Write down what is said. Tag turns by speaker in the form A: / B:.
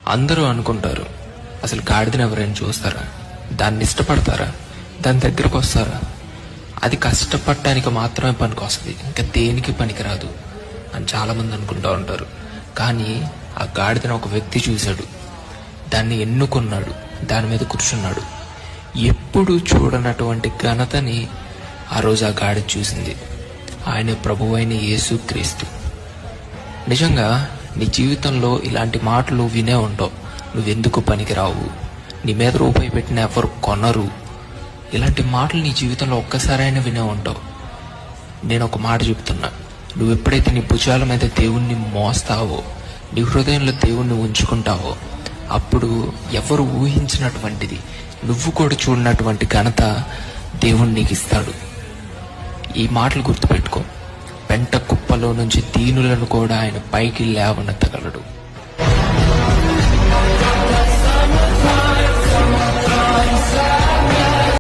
A: అందరూ అనుకుంటారు, అసలు గాడిదని ఎవరైనా చూస్తారా? దాన్ని ఇష్టపడతారా? దాని దగ్గరకు వస్తారా? అది కష్టపడటానికి మాత్రమే పనికి వస్తుంది, ఇంకా దేనికి పనికిరాదు అని చాలామంది అనుకుంటూ ఉంటారు. కానీ ఆ గాడిదని ఒక వ్యక్తి చూశాడు, దాన్ని ఎన్నుకున్నాడు, దాని మీద కూర్చున్నాడు. ఎప్పుడు చూడనటువంటి ఘనతని ఆ రోజు ఆ గాడిద చూసింది. ఆయన ప్రభువైన యేసుక్రీస్తు. నిజంగా నీ జీవితంలో ఇలాంటి మాటలు వినే ఉంటావు. నువ్వెందుకు పనికిరావు, నీ మీద రూపాయి పెట్టిన ఎవరు కొనరు, ఇలాంటి మాటలు నీ జీవితంలో ఒక్కసారైనా వినే ఉంటావు. నేను ఒక మాట చెప్తున్నా, నువ్వు ఎప్పుడైతే నీ భుజాల మీద దేవుణ్ణి మోస్తావో, నీ హృదయంలో దేవుణ్ణి ఉంచుకుంటావో, అప్పుడు ఎవరు ఊహించినటువంటిది, నువ్వు కూడా చూడనటువంటి ఘనత దేవుడు నీకు ఇస్తాడు. ఈ మాటలు గుర్తుపెట్టుకో. పెంట కుప్పలో నుంచి దీనులను కూడా ఆయన పైకి లేవనెత్తగలడు.